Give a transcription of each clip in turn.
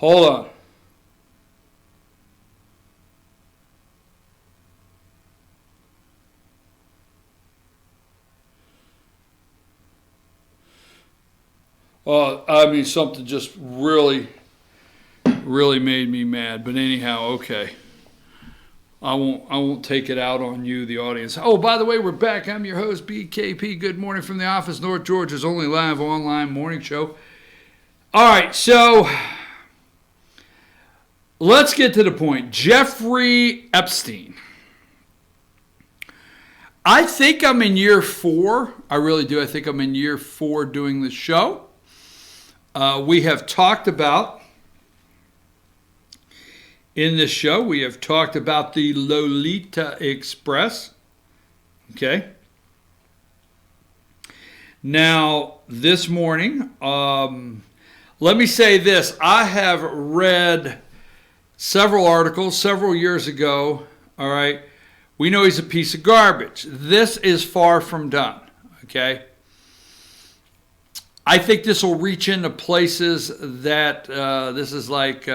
Hold on. I mean, something just really made me mad. But anyhow, okay. I won't take it out on you, the audience. Oh, by the way, we're back. I'm your host, BKP. Good morning from the office, North Georgia's only live online morning show. All right, so let's get to the point. Jeffrey Epstein. I think I'm in year 4. I really do. I think I'm in year 4 doing the show. We have talked about, in this show, we have talked about the Lolita Express. Okay. Now, this morning, let me say this. I have read several articles several years ago. All right. We know he's a piece of garbage. This is far from done. Okay. I think this will reach into places that this is like,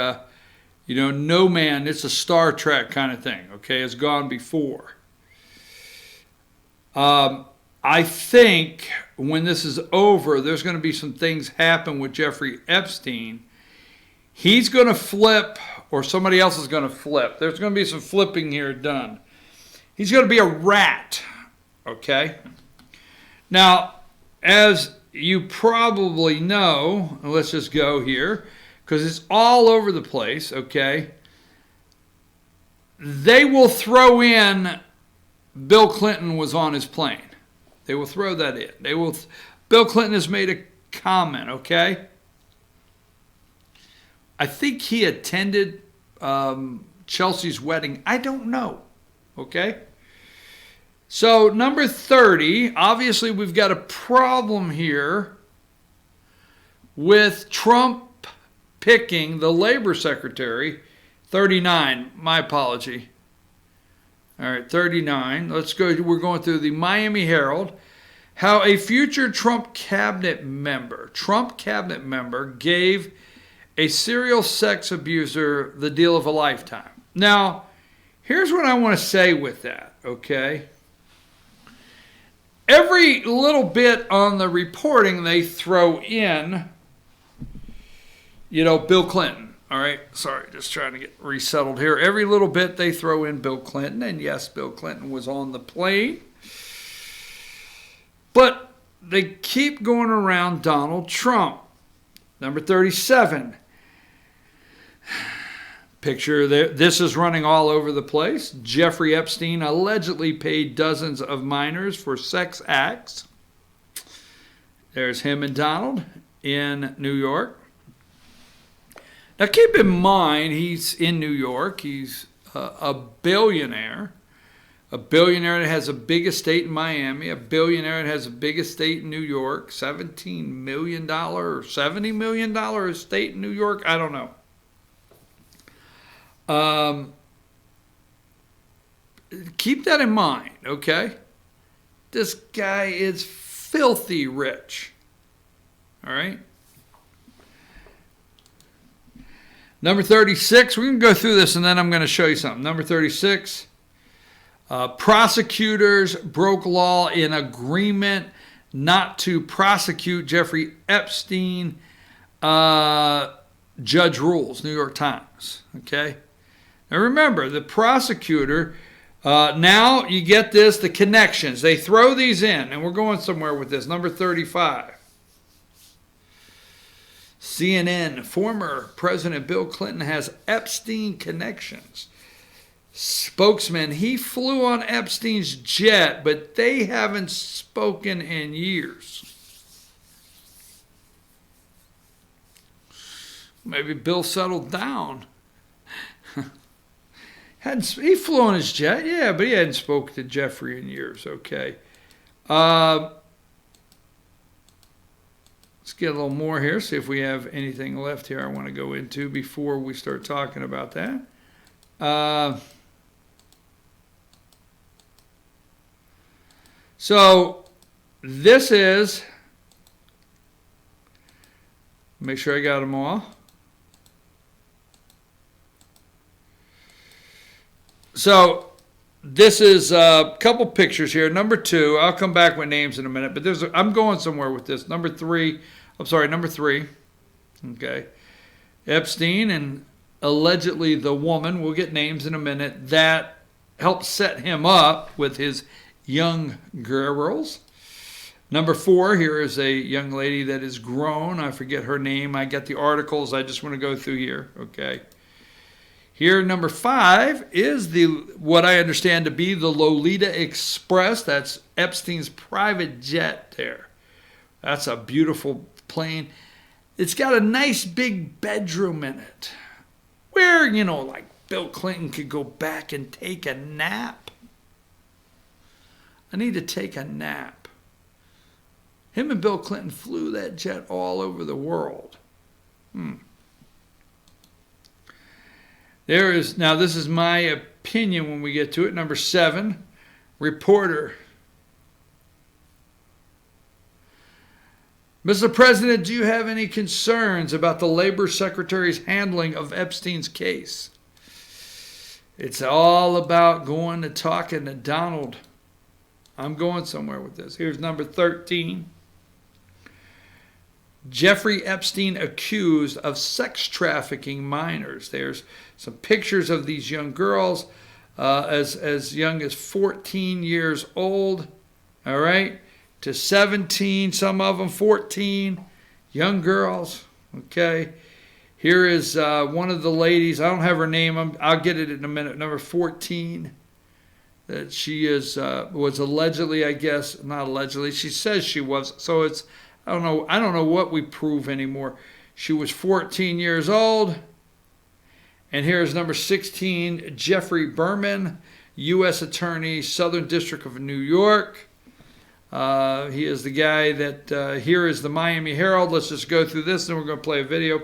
no man, it's a Star Trek kind of thing. Okay. It's gone before. I think when this is over, there's going to be some things happen with Jeffrey Epstein. He's going to flip, or somebody else is going to flip. There's going to be some flipping here done. He's going to be a rat, okay? Now, as you probably know, let's just go here, because it's all over the place, okay? They will throw in Bill Clinton was on his plane. They will throw that in. Bill Clinton has made a comment, okay? I think he attended Chelsea's wedding. I don't know, okay? So, number 30, obviously we've got a problem here with Trump picking the labor secretary. 39, my apology. All right, 39. Let's go. We're going through the Miami Herald. How a future Trump cabinet member gave a serial sex abuser the deal of a lifetime. Now, here's what I want to say with that, okay? Every little bit on the reporting they throw in, Bill Clinton. All right, sorry, just trying to get resettled here. Every little bit they throw in Bill Clinton, and yes, Bill Clinton was on the plane. But they keep going around Donald Trump. Number 37. Picture there. This is running all over the place. Jeffrey Epstein allegedly paid dozens of minors for sex acts. There's him and Donald in New York. Now keep in mind, he's in New York. He's a billionaire. A billionaire that has a big estate in Miami. A billionaire that has a big estate in New York. $17 million or $70 million estate in New York. I don't know. Keep that in mind, okay? This guy is filthy rich. All right? Number 36, we're going to go through this and then I'm going to show you something. Number 36, prosecutors broke law in agreement not to prosecute Jeffrey Epstein. Judge rules, New York Times. Okay? Now remember, the prosecutor, now you get this, the connections. They throw these in, and we're going somewhere with this. Number 35. CNN, former President Bill Clinton has Epstein connections. Spokesman, he flew on Epstein's jet, but they haven't spoken in years. Maybe Bill settled down. He flew on his jet, yeah, but he hadn't spoken to Jeffrey in years, okay. Let's get a little more here, see if we have anything left here I want to go into before we start talking about that. So this is, make sure I got them all. So this is a couple pictures here. Number 2, I'll come back with names in a minute, but I'm going somewhere with this. Number 3, okay. Epstein and allegedly the woman, we'll get names in a minute, that helped set him up with his young girls. Number 4, here is a young lady that is grown. I forget her name. I got the articles. I just want to go through here. Okay. Here, number 5 is what I understand to be the Lolita Express. That's Epstein's private jet there. That's a beautiful plane. It's got a nice big bedroom in it where, like Bill Clinton could go back and take a nap. I need to take a nap. Him and Bill Clinton flew that jet all over the world. Now this is my opinion when we get to it. Number 7, reporter. Mr. President, do you have any concerns about the Labor Secretary's handling of Epstein's case? It's all about going to talking to Donald. I'm going somewhere with this. Here's number 13. Jeffrey Epstein accused of sex trafficking minors. There's some pictures of these young girls as young as 14 years old, all right, to 17, some of them 14, young girls, okay. Here is one of the ladies. I don't have her name. I'll get it in a minute. Number 14. That she was allegedly, I guess, not allegedly. She says she was. So it's, I don't know what we prove anymore. She was 14 years old. And here's number 16, Jeffrey Berman, U.S. Attorney, Southern District of New York. He is the guy that, here is the Miami Herald. Let's just go through this, and we're going to play a video.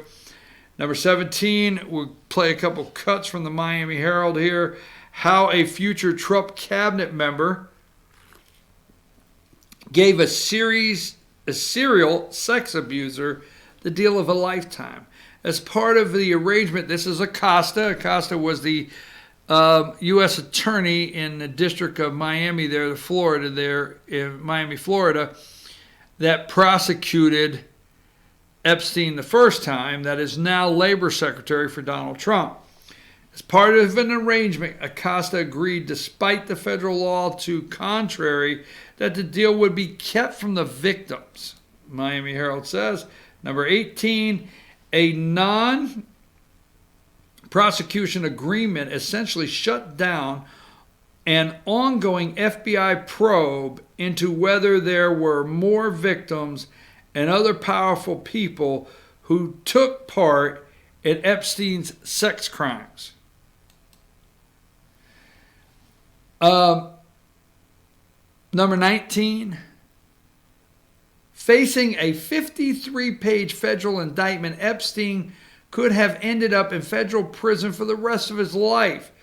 Number 17, we'll play a couple cuts from the Miami Herald here. How a future Trump cabinet member gave a serial sex abuser the deal of a lifetime. As part of the arrangement, this is Acosta. Acosta was the U.S. attorney in the District of Miami in Miami, Florida, that prosecuted Epstein the first time, that is now Labor Secretary for Donald Trump. As part of an arrangement, Acosta agreed, despite the federal law to contrary, that the deal would be kept from the victims. Miami Herald says. Number 18, a non-prosecution agreement essentially shut down an ongoing FBI probe into whether there were more victims and other powerful people who took part in Epstein's sex crimes. Number 19, facing a 53-page federal indictment, Epstein could have ended up in federal prison for the rest of his life.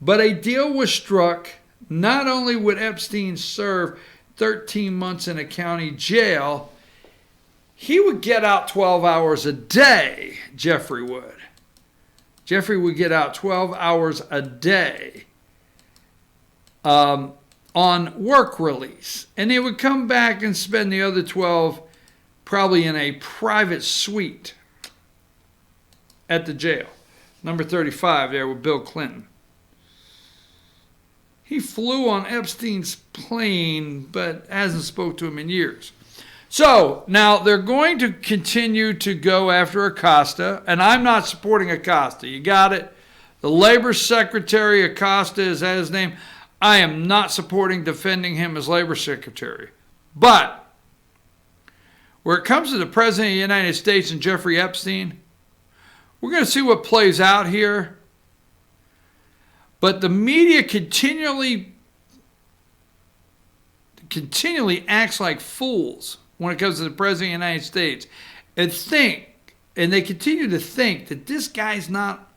But a deal was struck. Not only would Epstein serve 13 months in a county jail, he would get out 12 hours a day, Jeffrey would. Jeffrey would get out 12 hours a day on work release. And he would come back and spend the other 12 probably in a private suite at the jail. Number 35 there with Bill Clinton. He flew on Epstein's plane, but hasn't spoke to him in years. So now they're going to continue to go after Acosta, and I'm not supporting Acosta. You got it? The Labor Secretary, Acosta, is that his name? I am not supporting defending him as Labor Secretary. But where it comes to the President of the United States and Jeffrey Epstein, we're going to see what plays out here. But the media continually acts like fools when it comes to the President of the United States, and they continue to think that this guy's not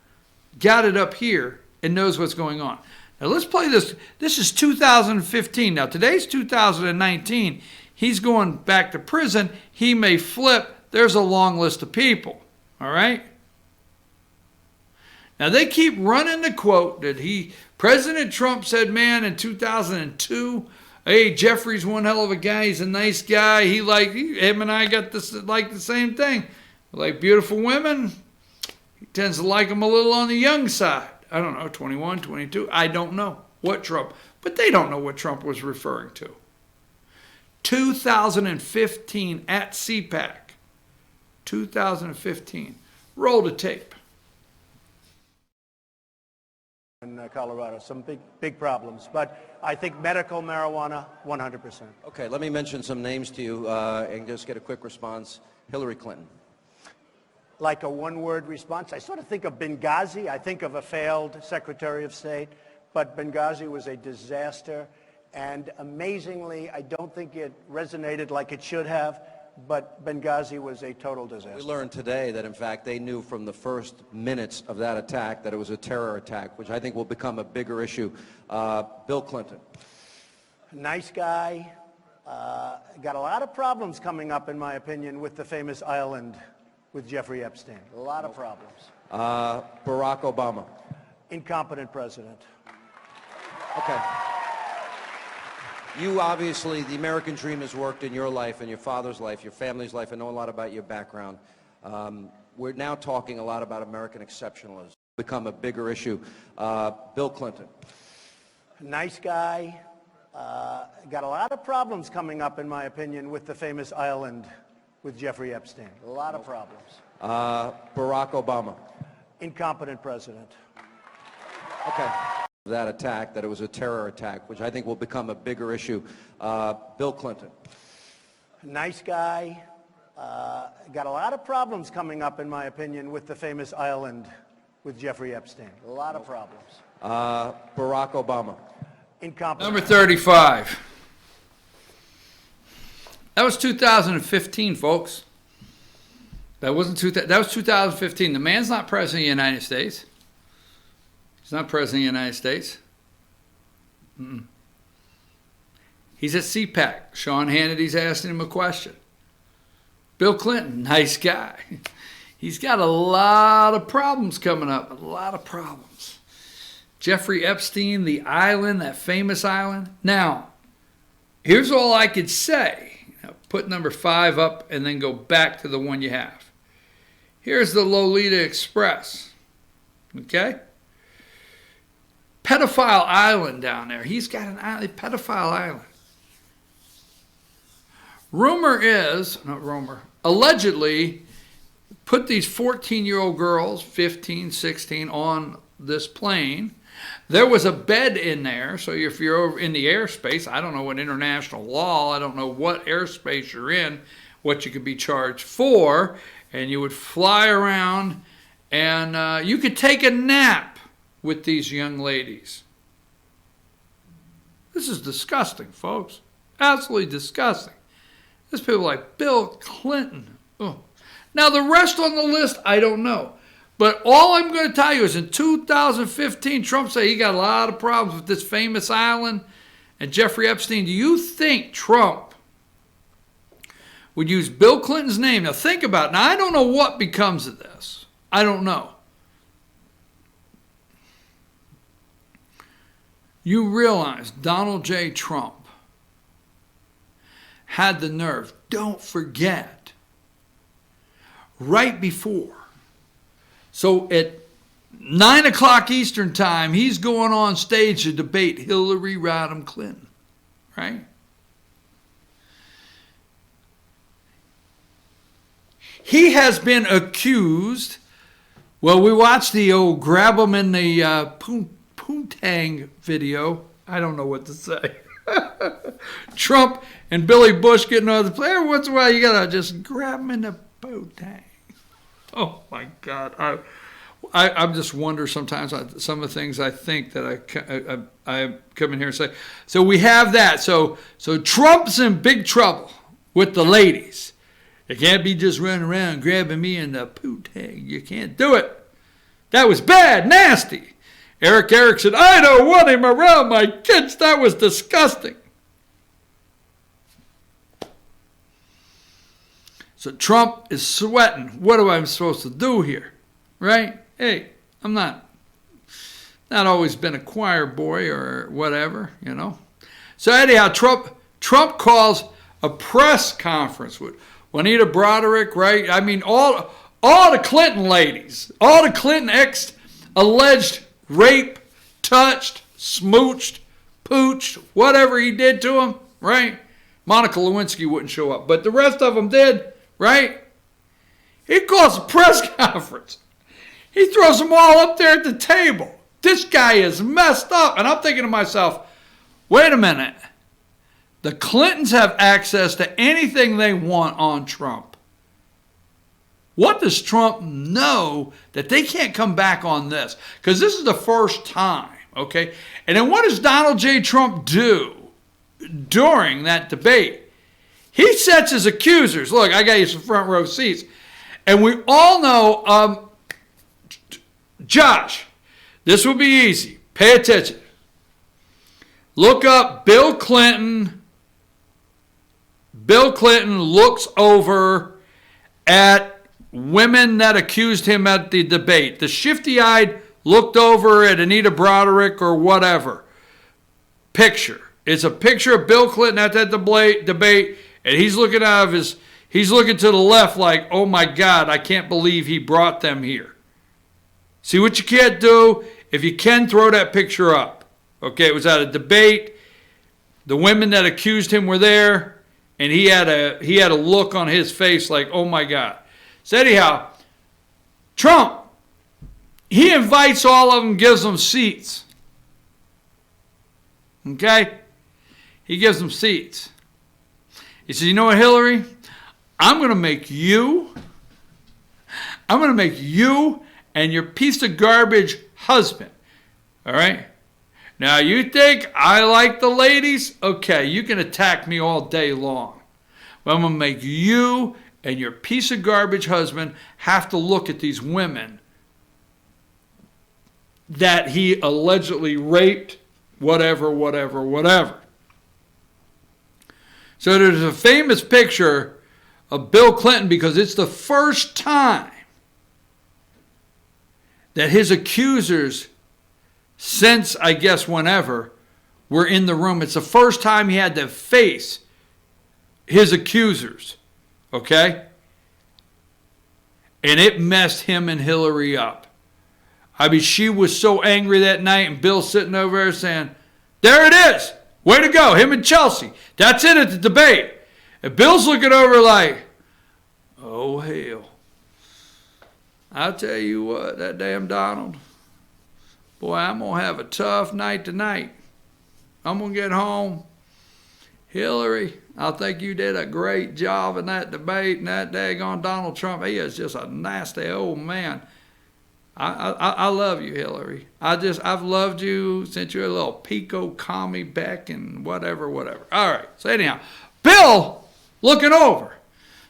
got it up here and knows what's going on. Now let's play this. This is 2015. Now today's 2019. He's going back to prison. He may flip. There's a long list of people. All right? Now, they keep running the quote that President Trump said, man, in 2002, hey, Jeffrey's one hell of a guy. He's a nice guy. Him and I got this, like the same thing. Like beautiful women, he tends to like them a little on the young side. I don't know, 21, 22. I don't know what Trump, but they don't know what Trump was referring to. 2015 at CPAC. 2015. Roll the tape. In Colorado, some big problems. But I think medical marijuana, 100%. Okay, let me mention some names to you and just get a quick response. Hillary Clinton. Like a one-word response, I sort of think of Benghazi. I think of a failed Secretary of State, but Benghazi was a disaster. And amazingly, I don't think it resonated like it should have, but Benghazi was a total disaster. We learned today that, in fact, they knew from the first minutes of that attack that it was a terror attack, which I think will become a bigger issue. Bill Clinton. Nice guy. Got a lot of problems coming up, in my opinion, with the famous island with Jeffrey Epstein. A lot of problems. Barack Obama. Incompetent president. Okay. You obviously, the American dream has worked in your life and your father's life, your family's life. I know a lot about your background. We're now talking a lot about American exceptionalism. Become a bigger issue. Bill Clinton. Nice guy. Got a lot of problems coming up, in my opinion, with the famous island with Jeffrey Epstein. A lot of problems. Barack Obama. Incompetent president. Okay. That attack, that it was a terror attack, which I think will become a bigger issue. Bill Clinton. Nice guy. Got a lot of problems coming up, in my opinion, with the famous island with Jeffrey Epstein. A lot of problems. Barack Obama. Incompetent. Number 35. That was 2015, folks. That was 2015. The man's not president of the United States. He's not president of the United States. He's at CPAC. Sean Hannity's asking him a question. Bill Clinton, nice guy. He's got a lot of problems coming up. A lot of problems. Jeffrey Epstein, the island, that famous island. Now, here's all I could say. Now, put number 5 up and then go back to the one you have. Here's the Lolita Express. Okay? Pedophile island down there. He's got an island, pedophile island. Allegedly put these 14-year-old girls, 15, 16, on this plane. There was a bed in there, so if you're over in the airspace, I don't know what international law, I don't know what airspace you're in, what you could be charged for, and you would fly around, and you could take a nap with these young ladies. This is disgusting, folks. Absolutely disgusting. There's people like Bill Clinton. Oh. Now, the rest on the list, I don't know. But all I'm going to tell you is in 2015, Trump said he got a lot of problems with this famous island and Jeffrey Epstein. Do you think Trump would use Bill Clinton's name? Now, think about it. Now, I don't know what becomes of this. I don't know. You realize Donald J. Trump had the nerve, don't forget, right before. So at 9 o'clock Eastern time, he's going on stage to debate Hillary Rodham Clinton, right? He has been accused. Well, we watched the old grab him in the poontang video. I don't know what to say. Trump and Billy Bush getting on the plane. Every once in a while, you got to just grab him in the poontang. Oh, my God. I just wonder sometimes some of the things I think that I come in here and say. So we have that. So Trump's in big trouble with the ladies. You can't be just running around grabbing me in the poontang. You can't do it. That was bad, nasty. Eric said, I don't want him around my kids. That was disgusting. So Trump is sweating. What am I supposed to do here? Right? Hey, I'm not not always been a choir boy or whatever, you know. So anyhow, Trump calls a press conference with Juanita Broderick, right? I mean, all the Clinton ladies, all the Clinton alleged rape, touched, smooched, pooched, whatever he did to them, right? Monica Lewinsky wouldn't show up, but the rest of them did, right? He calls a press conference. He throws them all up there at the table. This guy is messed up. And I'm thinking to myself, wait a minute. The Clintons have access to anything they want on Trump. What does Trump know that they can't come back on this? Because this is the first time, okay? And then what does Donald J. Trump do during that debate? He sets his accusers. Look, I got you some front row seats. And we all know, Josh, this will be easy. Pay attention. Look up Bill Clinton. Bill Clinton looks over at women that accused him at the debate. The shifty-eyed looked over at Anita Broderick or whatever. Picture. It's a picture of Bill Clinton at that debate, and he's looking he's looking to the left like, oh my God, I can't believe he brought them here. See what you can't do? If you can, throw that picture up. Okay, it was at a debate. The women that accused him were there, and he had a look on his face like, oh my God. So anyhow, Trump, he invites all of them, gives them seats. Okay? He gives them seats. He says, you know what, Hillary? I'm going to make you and your piece of garbage husband. All right? Now, you think I like the ladies? Okay, you can attack me all day long. But I'm going to make you and your piece of garbage husband have to look at these women that he allegedly raped, whatever. So there's a famous picture of Bill Clinton because it's the first time that his accusers, since I guess whenever, were in the room. It's the first time he had to face his accusers, okay? And it messed him and Hillary up. I mean, she was so angry that night, and Bill's sitting over there saying, there it is. Way to go, him and Chelsea. That's it at the debate. And Bill's looking over like, oh, hell. I'll tell you what, that damn Donald, boy, I'm going to have a tough night tonight. I'm going to get home. Hillary, I think you did a great job in that debate, and that daggone Donald Trump, he is just a nasty old man. I love you, Hillary. I've loved you since you're a little pico commie back and whatever. All right, so anyhow, Bill looking over.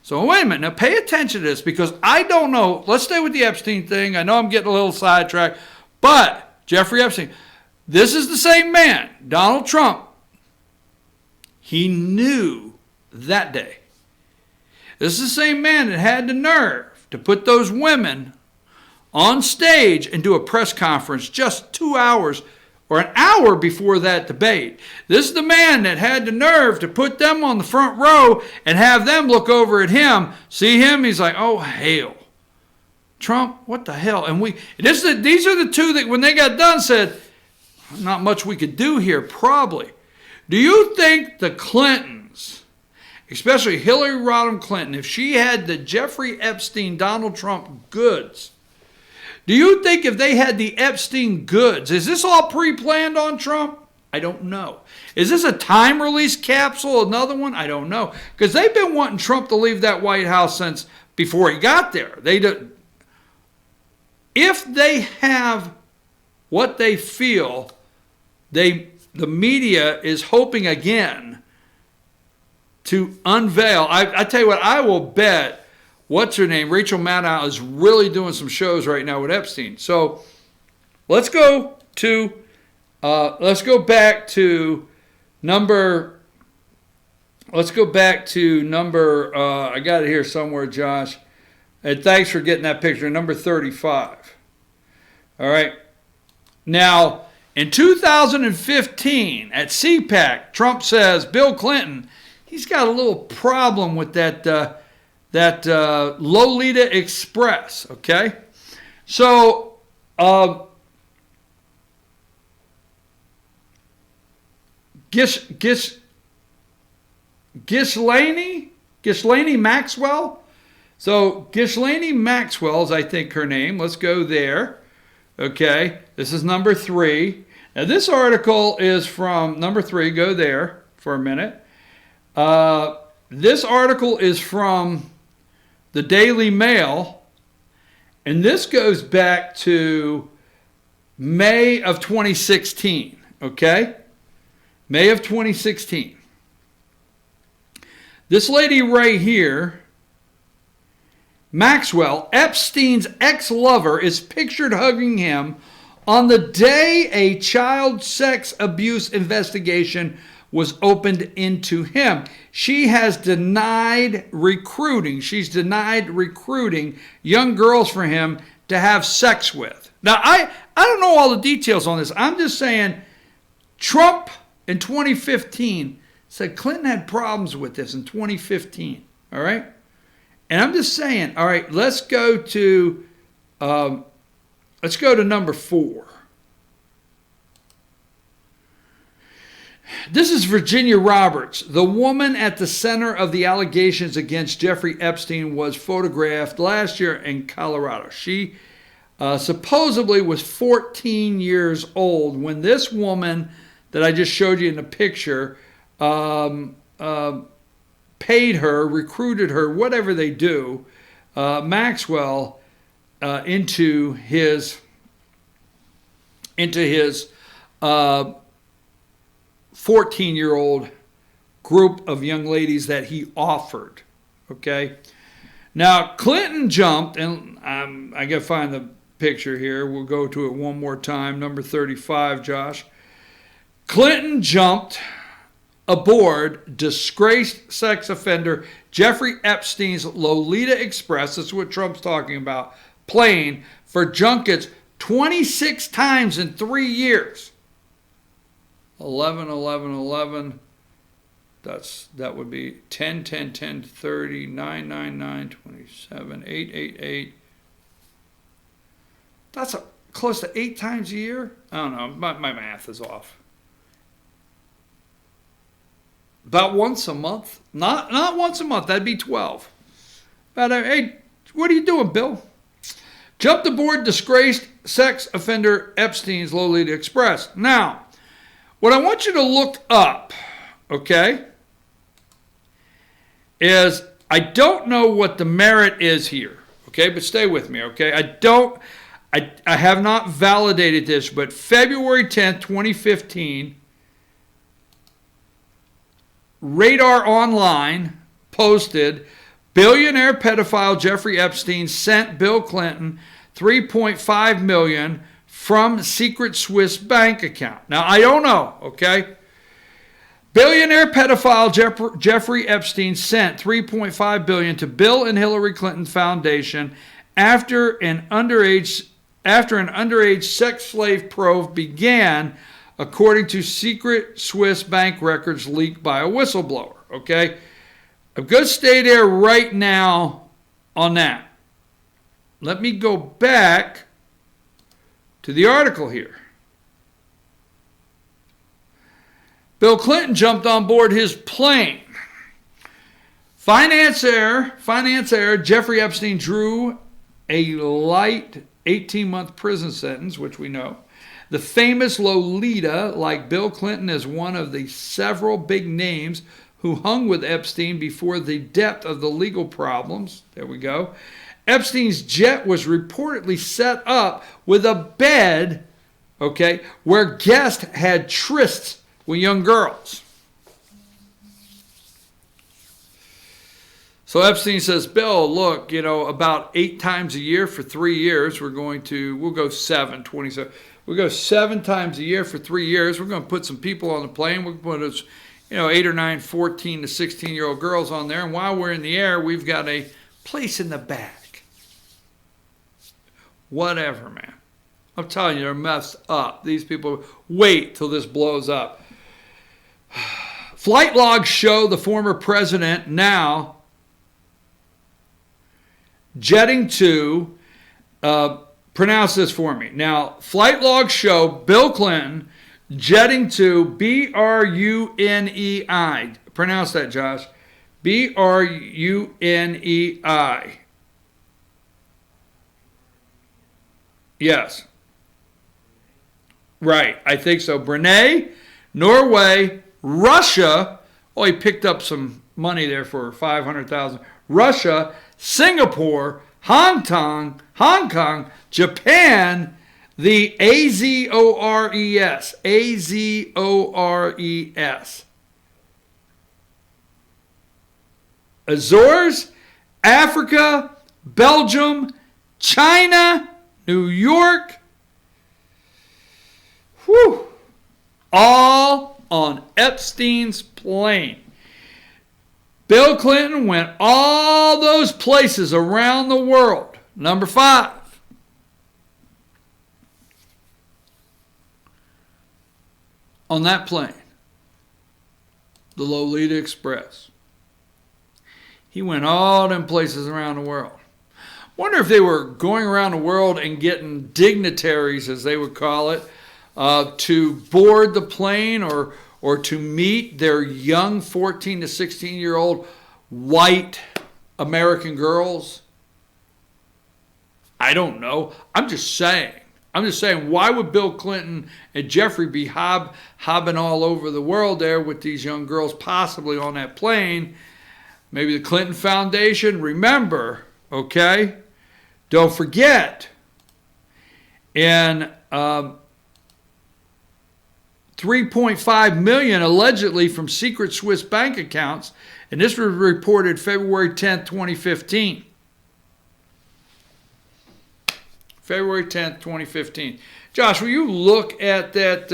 So wait a minute, now pay attention to this because I don't know. Let's stay with the Epstein thing. I know I'm getting a little sidetracked, but Jeffrey Epstein, this is the same man, Donald Trump. He knew that day. This is the same man that had the nerve to put those women on stage and do a press conference just 2 hours or an hour before that debate. This is the man that had the nerve to put them on the front row and have them look over at him, see him, he's like, oh, hell. Trump, what the hell? And these are the two that when they got done said, not much we could do here, probably. Do you think the Clintons, especially Hillary Rodham Clinton, if she had the Jeffrey Epstein, Donald Trump goods, do you think if they had the Epstein goods, is this all pre-planned on Trump? I don't know. Is this a time release capsule, another one? I don't know. Because they've been wanting Trump to leave that White House since before he got there. If they have what they feel, the media is hoping again to unveil. I tell you what, I will bet, what's her name? Rachel Maddow is really doing some shows right now with Epstein. So let's go back to number. I got it here somewhere, Josh. And thanks for getting that picture. Number 35. All right. Now, in 2015 at CPAC, Trump says Bill Clinton, he's got a little problem with that Lolita Express. Okay, so Ghislaine Maxwell. So Ghislaine Maxwell is, I think, her name. Let's go there. Okay, this is number 3. Now this article is from number 3. Go there for a minute. This article is from the Daily Mail, and this goes back to May of 2016. Okay, May of 2016. This lady right here, Maxwell, Epstein's ex-lover, is pictured hugging him on the day a child sex abuse investigation was opened into him. She has denied recruiting. She's denied recruiting young girls for him to have sex with. Now, I don't know all the details on this. I'm just saying Trump in 2015 said Clinton had problems with this in 2015. All right? And I'm just saying, all right, let's go to number 4. This is Virginia Roberts. The woman at the center of the allegations against Jeffrey Epstein was photographed last year in Colorado. She supposedly was 14 years old when this woman that I just showed you in the picture paid her, recruited her, whatever they do, Maxwell, into his 14-year-old group of young ladies that he offered. Okay. Now Clinton jumped, and I gotta find the picture here. We'll go to it one more time. Number 35, Josh. Clinton jumped aboard disgraced sex offender Jeffrey Epstein's Lolita Express, that's what Trump's talking about, plane for junkets 26 times in 3 years. 11, 11, 11. That would be 10, 10, 10, 30, 9, 9, 9, 27, 8, 8, 8. That's close to 8 times a year. I don't know. My math is off. About once a month. Not once a month. That'd be 12. Hey, what are you doing, Bill? Jumped aboard disgraced sex offender Epstein's Lolita Express. Now, what I want you to look up, okay, is I don't know what the merit is here, okay, but stay with me, okay? I have not validated this, but February 10th, 2015, Radar Online posted, billionaire pedophile Jeffrey Epstein sent Bill Clinton $3.5 million from secret Swiss bank account. Now, I don't know, okay? Billionaire pedophile Jeffrey Epstein sent $3.5 billion to Bill and Hillary Clinton Foundation after an underage sex slave probe began, according to secret Swiss bank records leaked by a whistleblower. Okay, I'm going to stay there right now on that. Let me go back to the article here. Bill Clinton jumped on board his plane. Finance heir Jeffrey Epstein drew a light 18-month prison sentence, which we know. The famous Lolita, like Bill Clinton, is one of the several big names who hung with Epstein before the depth of the legal problems. There we go. Epstein's jet was reportedly set up with a bed, okay, where guests had trysts with young girls. So Epstein says, Bill, look, about 8 times a year for 3 years, we'll go 7, 27. We'll go 7 times a year for 3 years. We're going to put some people on the plane. We're going to put 8 or 9, 14 to 16-year-old girls on there. And while we're in the air, we've got a place in the back. Whatever, man. I'm telling you, they're messed up. These people, wait till this blows up. Flight logs show the former president now jetting to, pronounce this for me. Now, flight logs show Bill Clinton jetting to Brunei. Pronounce that, Josh. Brunei. Yes. Right, I think so. Brunei, Norway, Russia. Oh, he picked up some money there for $500,000. Russia, Singapore, Hong Kong, Japan, the Azores. Azores, Africa, Belgium, China, New York. Whew. All on Epstein's plane. Bill Clinton went all those places around the world. Number 5. On that plane, the Lolita Express. He went all them places around the world. Wonder if they were going around the world and getting dignitaries, as they would call it, to board the plane or to meet their young 14 to 16-year-old white American girls. I don't know. I'm just saying, why would Bill Clinton and Jeffrey be hobbing all over the world there with these young girls possibly on that plane? Maybe the Clinton Foundation. Remember, okay, don't forget, in 3.5 million allegedly from secret Swiss bank accounts, and this was reported February 10th, 2015. February 10th, 2015. Josh, will you look at that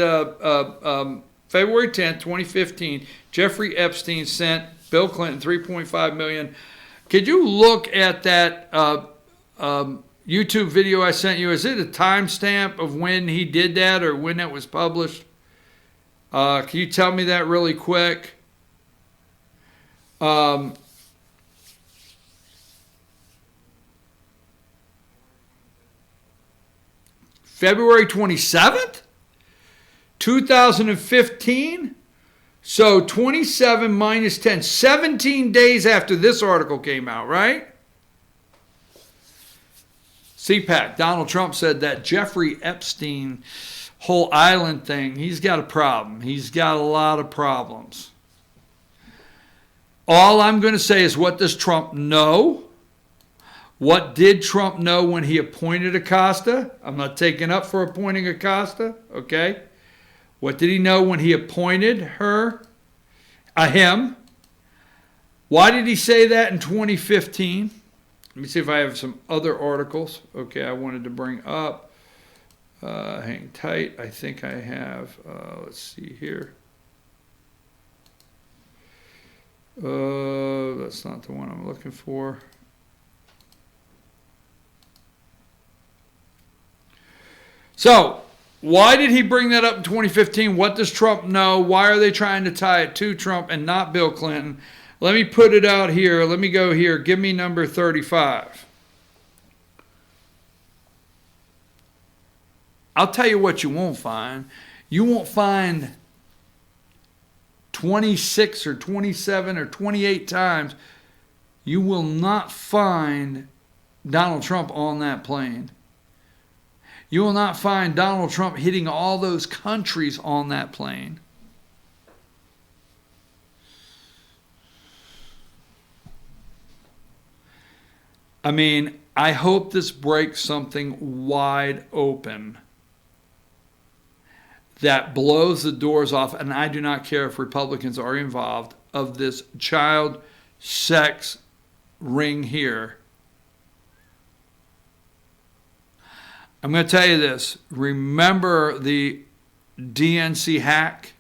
February 10th, 2015, Jeffrey Epstein sent Bill Clinton $3.5 million. Could you look at that YouTube video I sent you? Is it a timestamp of when he did that or when that was published? Can you tell me that really quick? February 27th, 2015. So 27 minus 10, 17 days after this article came out, right? CPAC, Donald Trump said that Jeffrey Epstein whole island thing, he's got a problem. He's got a lot of problems. All I'm going to say is, what does Trump know? What did Trump know when he appointed Acosta? I'm not taking up for appointing Acosta, okay? What did he know when he appointed him? Why did he say that in 2015? Let me see if I have some other articles. Okay, I wanted to bring up. Hang tight. I think I have. Let's see here. That's not the one I'm looking for. So, why did he bring that up in 2015? What does Trump know? Why are they trying to tie it to Trump and not Bill Clinton? Let me put it out here. Let me go here. Give me number 35. I'll tell you what you won't find. You won't find 26 or 27 or 28 times. You will not find Donald Trump on that plane. You will not find Donald Trump hitting all those countries on that plane. I mean, I hope this breaks something wide open that blows the doors off, and I do not care if Republicans are involved, of this child sex ring here. I'm going to tell you this. Remember the DNC hack?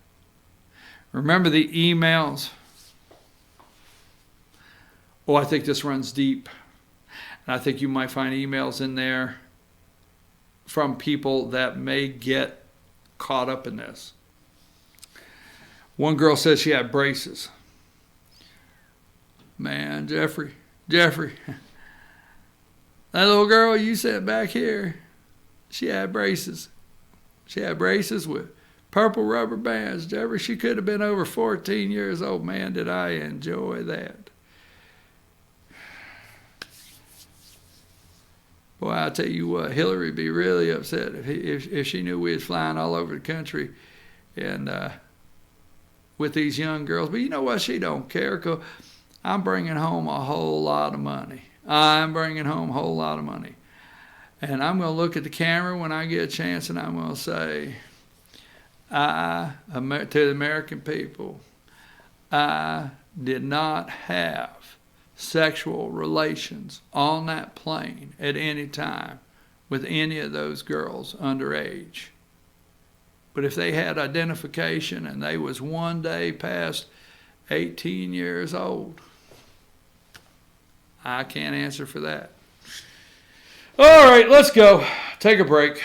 Remember the emails? Oh, I think this runs deep. And I think you might find emails in there. from people that may get caught up in this. One girl says she had braces. Man, Jeffrey, that little girl you sent back here, she had braces. She had braces with purple rubber bands. Jeffrey, she could have been over 14 years old. Man, did I enjoy that. Boy, I tell you what, Hillary would be really upset if she knew we was flying all over the country and with these young girls. But you know what? She don't care, 'cause I'm bringing home a whole lot of money. I'm bringing home a whole lot of money. And I'm going to look at the camera when I get a chance, and I'm going to say, to the American people, I did not have sexual relations on that plane at any time with any of those girls underage. But if they had identification and they was one day past 18 years old, I can't answer for that. All right, let's go. Take a break.